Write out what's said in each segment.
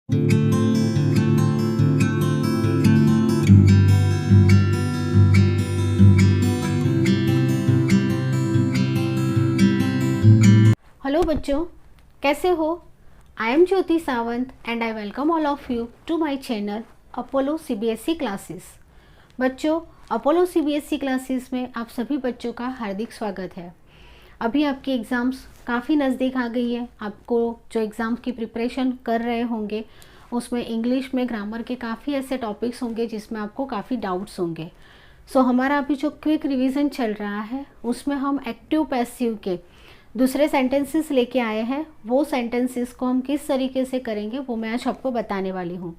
Hello बच्चों, कैसे हो? I am Jyoti Sawant and I welcome all of you to my channel Apollo CBSE classes. बच्चों, Apollo CBSE classes में आप सभी बच्चों का हार्दिक स्वागत है। अभी आपकी एग्ज़ाम्स काफ़ी नज़दीक आ गई है। आपको जो एग्ज़ाम की प्रिपरेशन कर रहे होंगे उसमें इंग्लिश में ग्रामर के काफ़ी ऐसे टॉपिक्स होंगे जिसमें आपको काफ़ी डाउट्स होंगे। सो हमारा अभी जो क्विक रिवीजन चल रहा है उसमें हम एक्टिव पैसिव के दूसरे सेंटेंसेस लेके आए हैं। वो सेंटेंसेस को हम किस तरीके से करेंगे वो मैं आज आपको बताने वाली हूँ।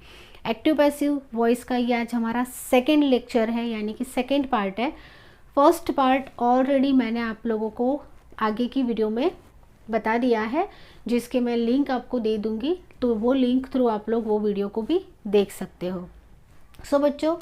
एक्टिव पैसिव वॉइस का ये आज हमारा सेकेंड लेक्चर है, यानी कि सेकेंड पार्ट है। फर्स्ट पार्ट ऑलरेडी मैंने आप लोगों को आगे की वीडियो में बता दिया है, जिसके मैं लिंक आपको दे दूँगी, तो वो लिंक थ्रू आप लोग वो वीडियो को भी देख सकते हो। सो बच्चों,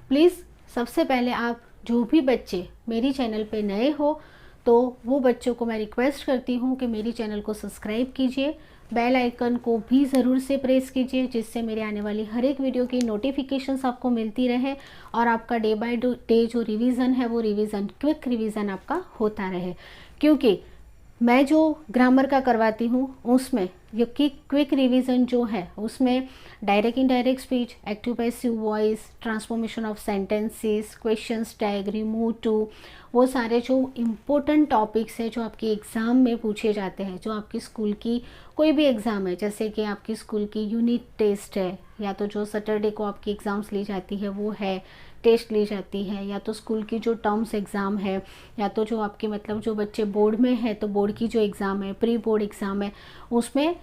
प्लीज़ सबसे पहले आप जो भी बच्चे मेरी चैनल पे नए हो तो वो बच्चों को मैं रिक्वेस्ट करती हूँ कि मेरी चैनल को सब्सक्राइब कीजिए, बेल आइकन को भी ज़रूर से प्रेस कीजिए, जिससे मेरे आने वाली हर एक वीडियो की नोटिफिकेशंस आपको मिलती रहे और आपका डे बाय डे जो रिवीजन है वो रिवीजन क्विक रिवीजन आपका होता रहे। क्योंकि मैं जो ग्रामर का करवाती हूँ उसमें ये क्विक रिवीजन जो है उसमें direct indirect speech, active passive voice, transformation of sentences, questions tag, remove to, वो सारे जो इम्पोर्टेंट टॉपिक्स है जो आपकी एग्ज़ाम में पूछे जाते हैं, जो आपकी स्कूल की कोई भी एग्ज़ाम है, जैसे कि आपकी स्कूल की यूनिट टेस्ट है, या तो जो सैटरडे को आपकी एग्ज़ाम्स ली जाती है वो है, टेस्ट ली जाती है, या तो स्कूल की जो टर्म्स एग्ज़ाम है, या तो जो आपके मतलब जो बच्चे बोर्ड में है तो बोर्ड की जो एग्ज़ाम है, प्री बोर्ड एग्ज़ाम है, उसमें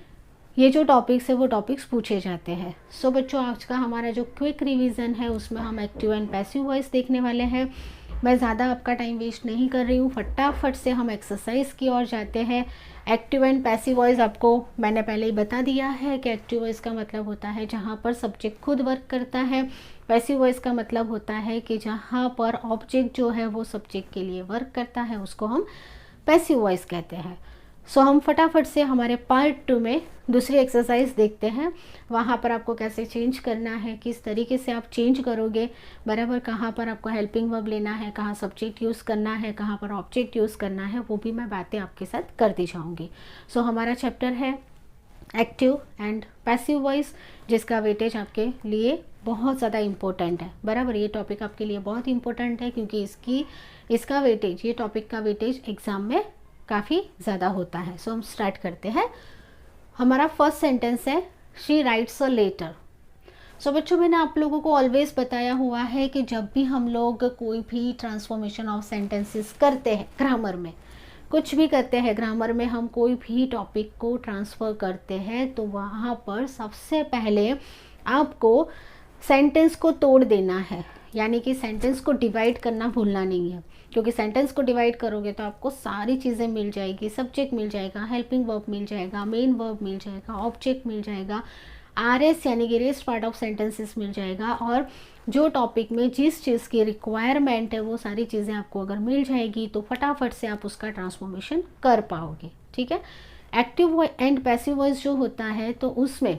ये जो टॉपिक्स है वो टॉपिक्स पूछे जाते हैं। सो बच्चों, आज का हमारा जो क्विक रिवीजन है उसमें हम एक्टिव एंड पैसिव वॉइस देखने वाले हैं। मैं ज़्यादा आपका टाइम वेस्ट नहीं कर रही हूँ, फटाफट से हम एक्सरसाइज की ओर जाते हैं। एक्टिव एंड पैसिव वॉइस आपको मैंने पहले ही बता दिया है कि एक्टिव वॉइस का मतलब होता है जहाँ पर सब्जेक्ट खुद वर्क करता है। पैसिव वॉइस का मतलब होता है कि जहाँ पर ऑब्जेक्ट जो है वो सब्जेक्ट के लिए वर्क करता है, उसको हम पैसिव वॉइस कहते हैं। सो हम फटाफट से हमारे पार्ट 2 में दूसरी एक्सरसाइज देखते हैं। वहाँ पर आपको कैसे चेंज करना है, किस तरीके से आप चेंज करोगे, बराबर, कहाँ पर आपको हेल्पिंग वर्ब लेना है, कहाँ सब्जेक्ट यूज़ करना है, कहाँ पर ऑब्जेक्ट यूज़ करना है, वो भी मैं बातें आपके साथ करती जाऊँगी। सो हमारा चैप्टर है एक्टिव एंड पैसिव वॉइस, जिसका वेटेज आपके लिए बहुत ज़्यादा इम्पोर्टेंट है। बराबर, ये टॉपिक आपके लिए बहुत इंपॉर्टेंट है क्योंकि इसका वेटेज, ये टॉपिक का वेटेज एग्ज़ाम में काफ़ी ज़्यादा होता है। सो हम स्टार्ट करते हैं। हमारा फर्स्ट सेंटेंस है शी राइट्स अ लेटर। सो बच्चों, मैंने आप लोगों को ऑलवेज बताया हुआ है कि जब भी हम लोग कोई भी ट्रांसफॉर्मेशन ऑफ सेंटेंसेस करते हैं, ग्रामर में कुछ भी करते हैं, ग्रामर में हम कोई भी टॉपिक को ट्रांसफ़र करते हैं तो वहाँ पर सबसे पहले आपको सेंटेंस को तोड़ देना है, यानी कि सेंटेंस को डिवाइड करना भूलना नहीं है। क्योंकि सेंटेंस को डिवाइड करोगे तो आपको सारी चीज़ें मिल जाएगी, सब्जेक्ट मिल जाएगा, हेल्पिंग वर्ब मिल जाएगा, मेन वर्ब मिल जाएगा, ऑब्जेक्ट मिल जाएगा, आरएस यानी कि रेस्ट पार्ट ऑफ सेंटेंसेस मिल जाएगा, और जो टॉपिक में जिस चीज़ की रिक्वायरमेंट है वो सारी चीज़ें आपको अगर मिल जाएगी तो फटाफट से आप उसका ट्रांसफॉर्मेशन कर पाओगे। ठीक है। एक्टिव एंड पैसिव वॉइस जो होता है तो उसमें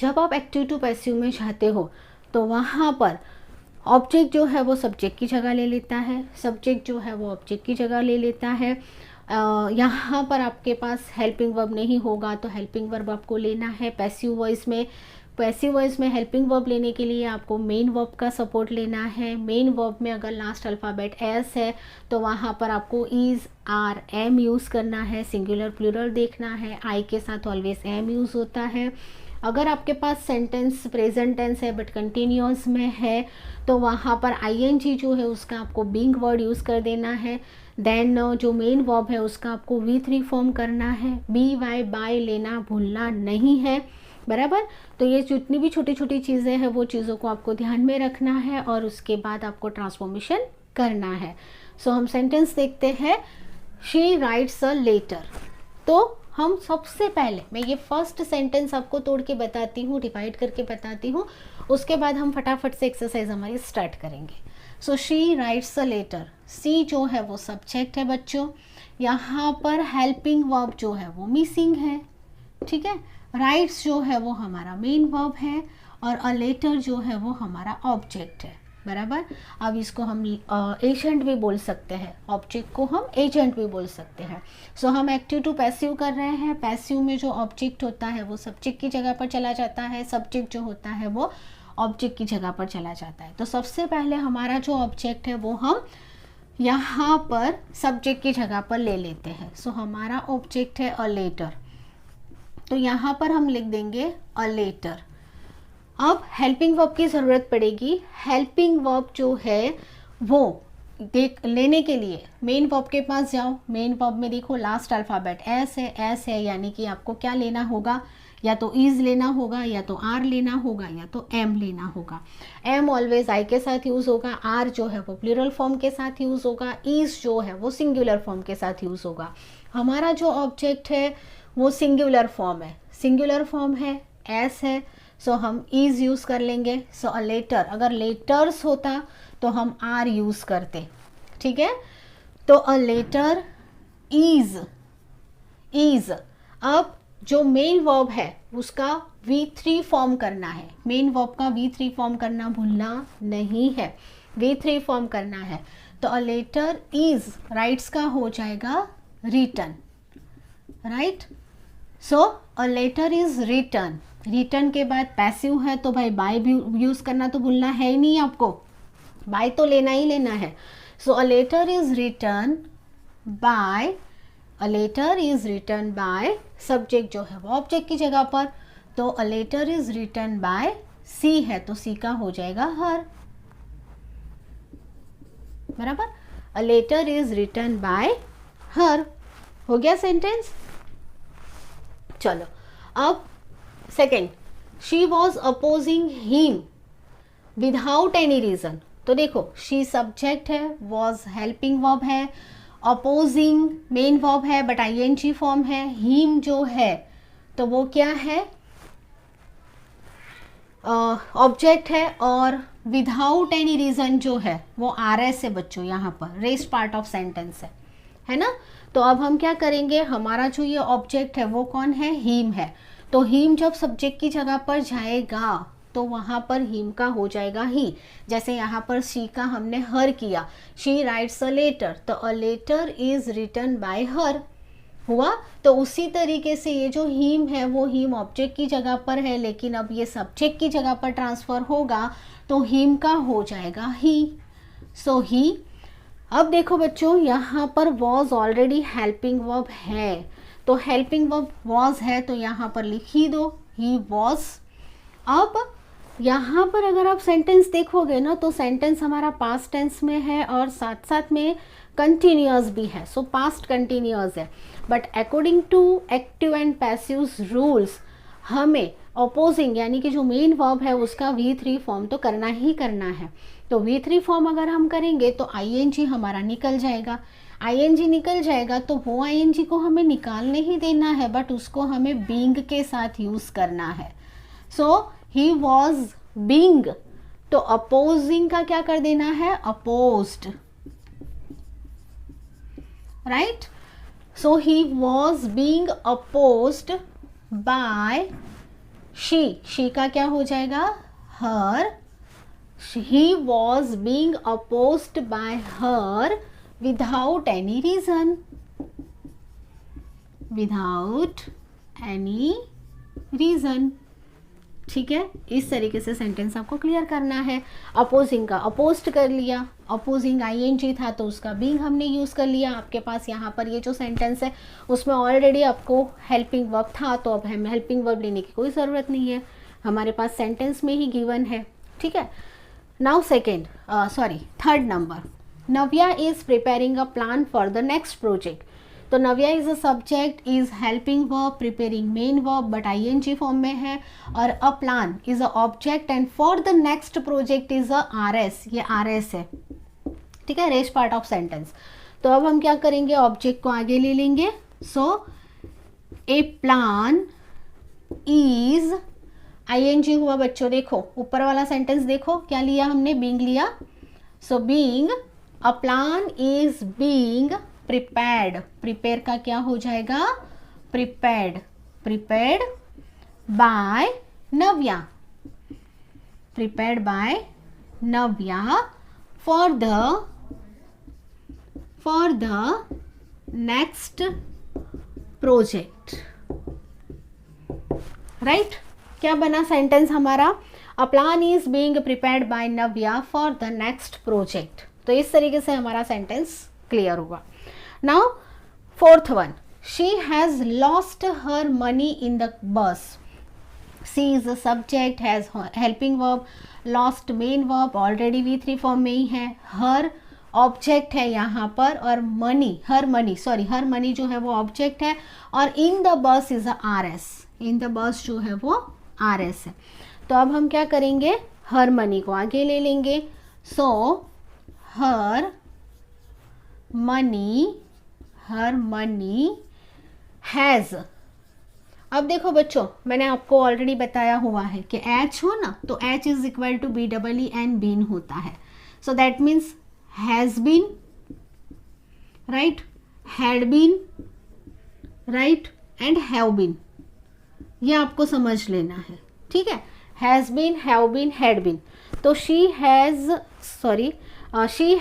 जब आप एक्टिव टू पैसिव में जाते हो तो वहाँ पर ऑब्जेक्ट जो है वो सब्जेक्ट की जगह ले लेता है, सब्जेक्ट जो है वो ऑब्जेक्ट की जगह ले लेता है। यहाँ पर आपके पास हेल्पिंग वर्ब नहीं होगा तो हेल्पिंग वर्ब आपको लेना है पैसिव वॉइस में। पैसिव वॉइस में हेल्पिंग वर्ब लेने के लिए आपको मेन वर्ब का सपोर्ट लेना है। मेन वर्ब में अगर लास्ट अल्फ़ाबेट एस है तो वहाँ पर आपको इज़, आर, एम यूज़ करना है। सिंगुलर प्लूरल देखना है, आई के साथ ऑलवेज एम यूज़ होता है। अगर आपके पास सेंटेंस प्रेजेंट टेंस है बट कंटिन्यूअस में है तो वहाँ पर आईएनजी जो है उसका आपको बीइंग वर्ड यूज़ कर देना है। देन जो मेन वर्ब है उसका आपको V3 फॉर्म करना है। बी वाई बाय लेना भूलना नहीं है। बराबर, तो ये जितनी भी छोटी छोटी चीज़ें हैं वो चीज़ों को आपको ध्यान में रखना है और उसके बाद आपको ट्रांसफॉर्मेशन करना है। सो हम सेंटेंस देखते हैं, शी राइट्स अ लेटर। तो हम सबसे पहले, मैं ये फर्स्ट सेंटेंस आपको तोड़ के बताती हूँ, डिवाइड करके बताती हूँ, उसके बाद हम फटाफट से एक्सरसाइज हमारी स्टार्ट करेंगे। So she writes a letter, she जो है वो सब्जेक्ट है बच्चों। यहाँ पर हेल्पिंग वर्ब जो है वो मिसिंग है। ठीक है, राइट्स जो है वो हमारा मेन वर्ब है और अ लेटर जो है वो हमारा ऑब्जेक्ट है, बराबर। अब इसको हम एजेंट भी बोल सकते हैं, ऑब्जेक्ट को हम एजेंट भी बोल सकते हैं। सो हम एक्टिव टू पैसिव कर रहे हैं। पैसिव में जो ऑब्जेक्ट होता है वो सब्जेक्ट की जगह पर चला जाता है, सब्जेक्ट जो होता है वो ऑब्जेक्ट की जगह पर चला जाता है। तो सबसे पहले हमारा जो ऑब्जेक्ट है वो हम यहाँ पर सब्जेक्ट की जगह पर ले लेते हैं। सो हमारा ऑब्जेक्ट है अ लेटर, तो यहाँ पर हम लिख देंगे अ लेटर। अब हेल्पिंग वर्ब की ज़रूरत पड़ेगी। हेल्पिंग वर्ब जो है वो देख लेने के लिए मेन वर्ब के पास जाओ। मेन वर्ब में देखो लास्ट अल्फ़ाबेट एस है, यानी कि आपको क्या लेना होगा, या तो इज लेना होगा, या तो आर लेना होगा, या तो एम लेना होगा। एम ऑलवेज आई के साथ यूज़ होगा, आर जो है वो प्लूरल फॉर्म के साथ यूज़ होगा, इज जो है वो सिंगुलर फॉर्म के साथ यूज़ होगा। हमारा जो ऑब्जेक्ट है वो सिंगुलर फॉर्म है, सिंगुलर फॉर्म है, एस है, सो हम इज यूज़ कर लेंगे। सो अ लेटर, अगर लेटर्स होता तो हम आर यूज़ करते, ठीक है। तो अ लेटर इज। अब जो मेन वर्ब है उसका V3 फॉर्म करना है, मेन वर्ब का V3 फॉर्म करना भूलना नहीं है, V3 फॉर्म करना है। तो अ लेटर इज राइट्स का हो जाएगा written, right. So a letter is written. Return के बाद पैसिव है तो भाई बाय भी यूज करना तो भूलना है ही नहीं आपको, बाय तो लेना ही लेना है। So a letter is written by, a letter is written by, subject जो है वो ऑब्जेक्ट की जगह पर, तो a letter is written by she है तो सी का हो जाएगा हर, बराबर। A letter is written by her, हो गया सेंटेंस। चलो अब second, she was opposing him without any reason. तो देखो शी सब्जेक्ट है, वॉज हेल्पिंग वर्ब है, अपोजिंग मेन वर्ब है बट आईएनजी फॉर्म है, हिम जो है तो वो क्या है, ऑब्जेक्ट है, और विदाउट एनी रीजन जो है वो आरएस है बच्चों, यहाँ पर रेस्ट पार्ट ऑफ सेंटेंस है ना। तो अब हम क्या करेंगे, हमारा जो ये ऑब्जेक्ट है वो कौन है, हिम है। तो हिम जब सब्जेक्ट की जगह पर जाएगा तो वहाँ पर हिम का हो जाएगा ही। जैसे यहाँ पर शी का हमने हर किया, शी राइट्स अ लेटर, तो a letter is written by her हुआ। तो उसी तरीके से ये जो हिम है वो हिम ऑब्जेक्ट की जगह पर है, लेकिन अब ये सब्जेक्ट की जगह पर ट्रांसफर होगा तो हिम का हो जाएगा ही। सो ही। अब देखो बच्चों यहाँ पर वॉज ऑलरेडी हेल्पिंग वर्ब है, तो हेल्पिंग वर्ब वॉज है तो यहाँ पर लिख ही दो ही वॉज। अब यहाँ पर अगर आप सेंटेंस देखोगे ना तो सेंटेंस हमारा पास्ट टेंस में है और साथ साथ में कंटिन्यूअस भी है, सो पास्ट कंटिन्यूअस है। But according to active and passive rules हमें अपोजिंग यानी कि जो मेन वर्ब है उसका V3 फॉर्म तो करना ही करना है। तो V3 फॉर्म अगर हम करेंगे तो ING हमारा निकल जाएगा, ING निकल जाएगा तो वो ING को हमें निकालने ही देना है, बट उसको हमें बीइंग के साथ यूज़ करना है। सो ही वॉज बीइंग, तो अपोजिंग का क्या कर देना है, opposed, right. So he was being opposed by she का क्या हो जाएगा, her. He was being opposed by her without any reason, without any reason, ठीक है। इस तरीके से सेंटेंस आपको क्लियर करना है। अपोजिंग का अपोज्ड कर लिया, अपोजिंग ING था तो उसका बीइंग हमने यूज़ कर लिया। आपके पास यहाँ पर ये जो सेंटेंस है उसमें ऑलरेडी आपको हेल्पिंग वर्ब था, तो अब हमें हेल्पिंग वर्ब लेने की कोई ज़रूरत नहीं है, हमारे पास सेंटेंस में ही गिवन है, ठीक है। Now third number, Navya is preparing a plan for the next project. तो Navya is a subject, is helping verb, preparing main verb but ING form में है, और a plan is a object and for the next project is a RS, ये RS है, ठीक है, rest part of sentence. तो अब हम क्या करेंगे, ऑब्जेक्ट को आगे ले लेंगे। सो ए प्लान इज ING हुआ बच्चों, देखो ऊपर वाला सेंटेंस देखो क्या लिया हमने, बीइंग लिया। So being, a plan is being prepared, prepare का क्या हो जाएगा, prepared, prepared by Navya. Prepared by Navya for the next project. Right? क्या बना सेंटेंस हमारा? A plan is being prepared by Navya for the next project. तो इस तरीके से हमारा सेंटेंस क्लियर हुआ. Now fourth one, she has lost her money in the bus. She is the subject, has helping verb, lost main verb, already V3 form में ही है. Her object है यहाँ पर और मनी, हर मनी जो है वो ऑब्जेक्ट है और in the bus is R S. In the bus जो है वो आर एस है. तो अब हम क्या करेंगे, हर मनी को आगे ले लेंगे. सो हर मनी हैज़. अब देखो बच्चों, मैंने आपको ऑलरेडी बताया हुआ है कि एच हो ना तो H is equal to B double E N been होता है. So that means has been, right, had been, right, and have been. ये आपको समझ लेना है, ठीक है. has been, have been, had been. तो she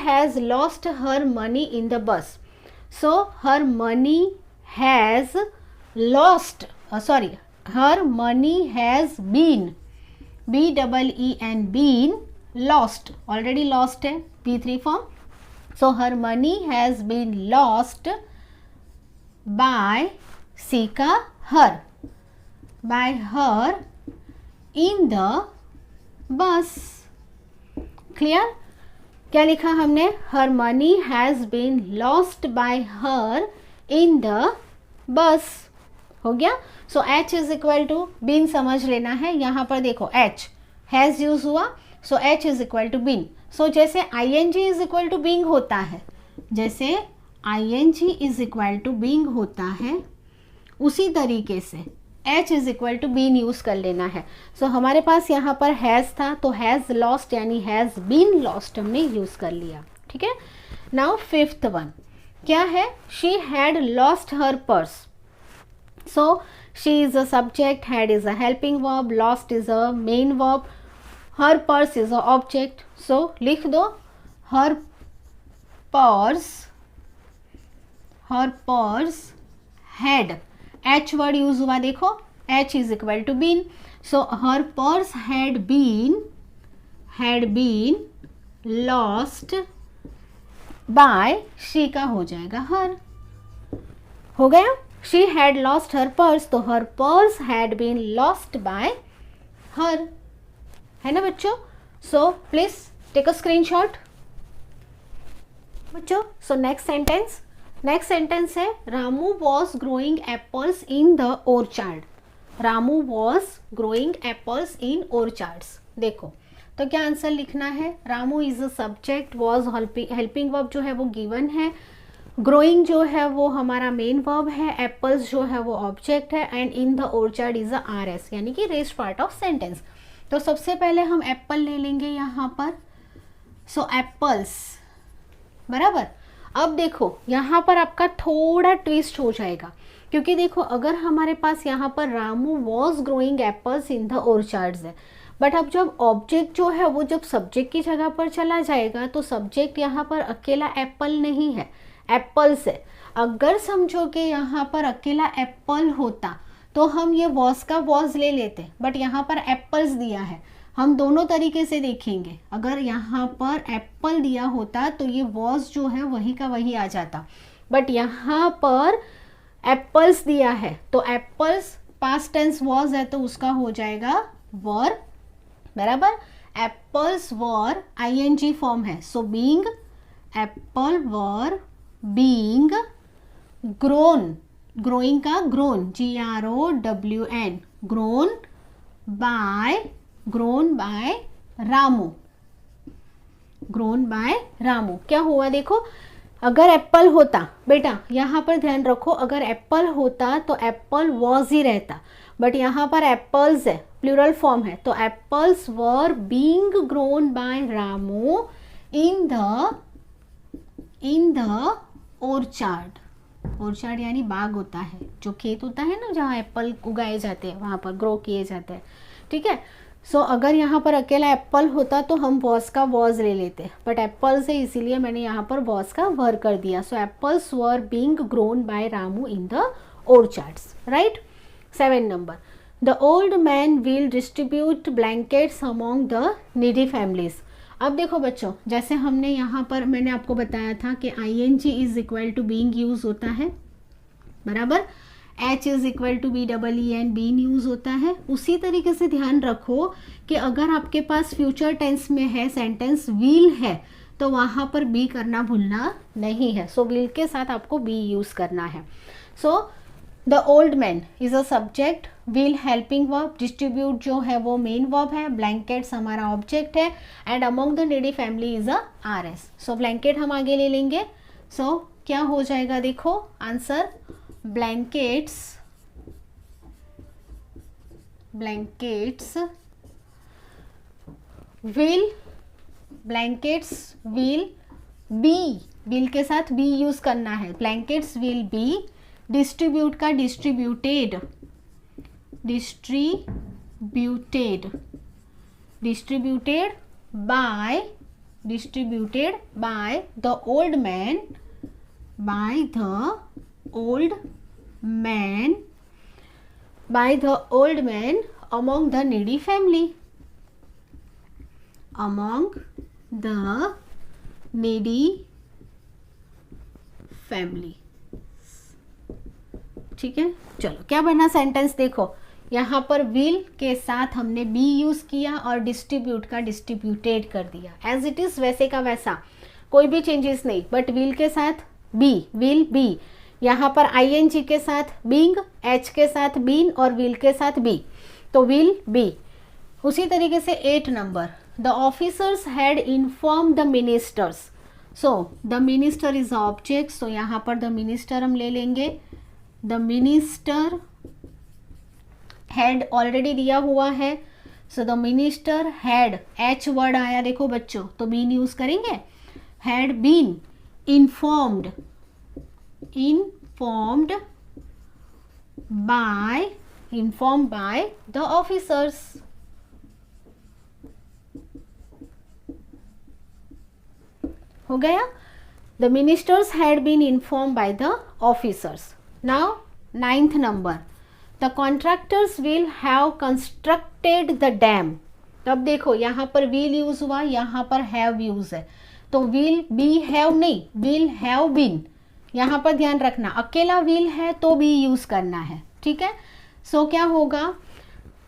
has lost her money in the bus. So her money has lost, her money has been, B-E-E-N, been lost. Already lost है P3 form. So her money has been lost by her in the bus. Clear? क्या लिखा हमने? Her money has been lost by her in the bus. हो गया. So H is equal to been समझ लेना है. यहाँ पर देखो H has यूज हुआ. So H is equal to been. So जैसे ing is equal to being होता है, उसी तरीके से H is equal to been use कर लेना है. So हमारे पास यहाँ पर has था तो has lost यानी has been lost हमने यूज कर लिया. ठीक है. Now fifth one क्या है? She had lost her purse. So she is a subject, had is a helping verb, lost is a main verb, her purse is a object. So लिख दो her purse had. H word use हुआ, देखो H is equal to been. So her purse had been lost by, she का हो जाएगा her. हो गया. She had lost her purse, तो her purse had been lost by her. है ना बच्चों? So please take a screenshot. बच्चों, so next sentence है Ramu was growing apples in the orchard. Ramu was growing apples in orchards. देखो तो क्या answer लिखना है? Ramu is a subject, was helping verb जो है वो given है, growing जो है वो हमारा मेन वर्ब है, apples जो है वो ऑब्जेक्ट है and in the orchard is a RS यानी कि रेस्ट पार्ट ऑफ सेंटेंस. तो सबसे पहले हम एप्पल ले लेंगे यहाँ पर. सो एप्पल्स बराबर. अब देखो यहाँ पर आपका थोड़ा ट्विस्ट हो जाएगा क्योंकि देखो अगर हमारे पास यहाँ पर Ramu was growing apples in the ऑर्चार्ड्स है, बट अब जब ऑब्जेक्ट जो है वो जब सब्जेक्ट की जगह पर चला जाएगा तो सब्जेक्ट यहाँ पर अकेला एप्पल नहीं है, एप्पल्स है. अगर समझो कि यहाँ पर अकेला एप्पल होता तो हम ये वॉज का वॉज ले लेते, बट यहाँ पर एप्पल्स दिया है. हम दोनों तरीके से देखेंगे. अगर यहाँ पर एप्पल दिया होता तो ये वॉज जो है वही का वही आ जाता, बट यहाँ पर एप्पल्स दिया है तो एप्पल्स पास्ट टेंस वॉज है तो उसका हो जाएगा वर बराबर. एप्पल्स वर ing फॉर्म है. So being apple were being grown, growing का grown GROWN, grown by Ramu. क्या हुआ देखो, अगर एप्पल होता बेटा यहाँ पर ध्यान रखो, अगर एप्पल होता तो एप्पल वॉज ही रहता, बट यहाँ पर एप्पल्स है, प्लूरल फॉर्म है, तो apples were being grown by Ramu in the orchard. Orchard यानी बाग होता है, जो खेत होता है ना जहाँ एप्पल उगाए जाते हैं, वहाँ पर ग्रो किए जाते हैं, ठीक है। सो अगर यहाँ पर अकेला एप्पल होता तो हम वॉज का वॉज ले लेते, बट एप्पल से इसीलिए मैंने यहाँ पर वॉज का वर कर दिया। So apples were being grown by Ramu in the orchards, right. 7 number, the old man will distribute blankets among the needy families. अब देखो बच्चों, जैसे हमने यहाँ पर मैंने आपको बताया था कि ING is equal to being use होता है, बराबर, H is equal to BEEN been use होता है। उसी तरीके से ध्यान रखो कि अगर आपके पास फ्यूचर टेंस में है सेंटेंस विल है तो वहाँ पर बी करना भूलना नहीं है। सो विल के साथ आपको बी यूज करना है। So the old man is a subject, will helping verb, distribute जो है वो मेन वर्ब है, ब्लैंकेट्स हमारा ऑब्जेक्ट है, and among the needy family is a RS। So blanket हम आगे ले लेंगे। सो क्या हो जाएगा, देखो answer, blankets will be, will के साथ बी यूज करना है, ब्लैंकेट्स विल बी, डिस्ट्रीब्यूट का distributed by the old man among the needy family, ठीक है। चलो क्या बना सेंटेंस, देखो यहाँ पर विल के साथ हमने बी यूज किया और डिस्ट्रीब्यूट का डिस्ट्रीब्यूटेड कर दिया, एज इट इज वैसे का वैसा, कोई भी चेंजेस नहीं, बट विल के साथ बी, विल बी, यहाँ पर ING के साथ बीइंग, H के साथ बीन और विल के साथ बी, तो विल बी। उसी तरीके से 8 number, the officers had inform the ministers. So the minister is object, so यहाँ पर द मिनिस्टर हम ले लेंगे। द मिनिस्टर हैड ऑलरेडी दिया हुआ है, so the minister had, H word आया देखो बच्चों, तो बीन यूज करेंगे, had been informed by the officers। हो गया, the ministers had been informed by the officers। now 9th number, the contractors will have constructed the dam। तब देखो यहाँ पर will यूज हुआ, यहाँ पर have यूज है, तो will be have नहीं, will have been, यहाँ पर ध्यान रखना, अकेला will है तो भी यूज करना है, ठीक है। सो क्या होगा,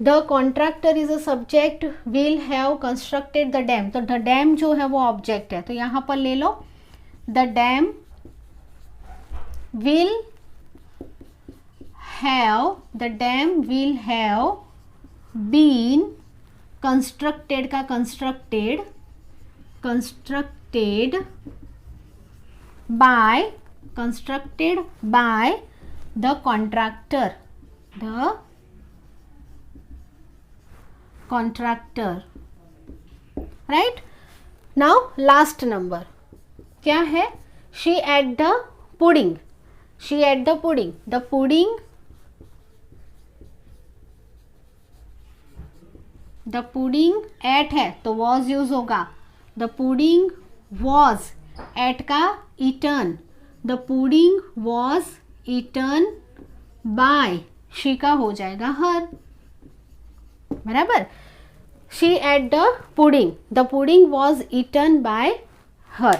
the contractor is a subject, will have constructed the dam, तो द डैम जो है वो ऑब्जेक्ट है, तो यहाँ पर ले लो, the dam will have been constructed का constructed by the contractor, right. Now last number क्या है, she ate the pudding, the pudding ate है तो वॉज यूज होगा, द पुडिंग वॉज, एट का eaten, the pudding was eaten by, she का हो जाएगा हर, बराबर, she ate the pudding was eaten by her,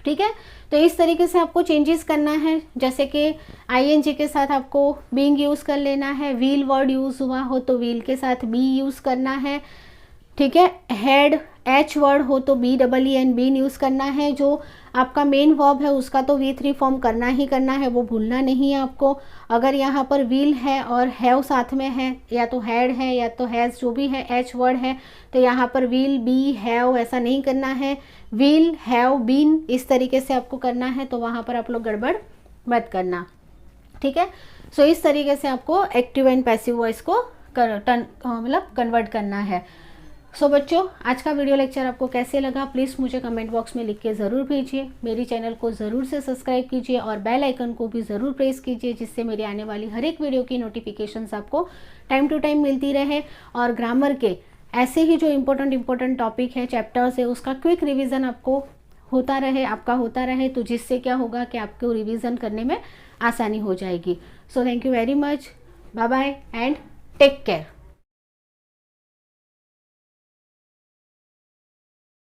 ठीक है। तो इस तरीके से आपको चेंजेस करना है, जैसे कि ING के साथ आपको बीइंग यूज कर लेना है, व्हील वर्ड यूज हुआ हो तो व्हील के साथ बी यूज करना है, ठीक है। हैड H वर्ड हो तो BEEN बीन यूज करना है, जो आपका मेन वर्ब है उसका तो V3 फॉर्म करना ही करना है, वो भूलना नहीं है आपको। अगर यहाँ पर विल है और हैव साथ में है, या तो हैड है या तो हैज़, जो भी है H वर्ड है, तो यहाँ पर विल बी हैव ऐसा नहीं करना है, विल हैव बीन इस तरीके से आपको करना है, तो वहाँ पर आप लोग गड़बड़ मत करना, ठीक है। सो इस तरीके से आपको एक्टिव एंड पैसिव वॉइस को मतलब कन्वर्ट करना है। सो बच्चों, आज का वीडियो लेक्चर आपको कैसे लगा प्लीज़ मुझे कमेंट बॉक्स में लिख के ज़रूर भेजिए। मेरी चैनल को ज़रूर से सब्सक्राइब कीजिए और बेल आइकन को भी ज़रूर प्रेस कीजिए, जिससे मेरी आने वाली हर एक वीडियो की नोटिफिकेशंस आपको टाइम टू टाइम मिलती रहे। और ग्रामर के ऐसे ही जो इम्पोर्टेंट टॉपिक है, चैप्टर्स है, उसका क्विक रिविज़न आपका होता रहे, तो जिससे क्या होगा कि आपको रिविज़न करने में आसानी हो जाएगी। So thank you very much, bye bye and take care.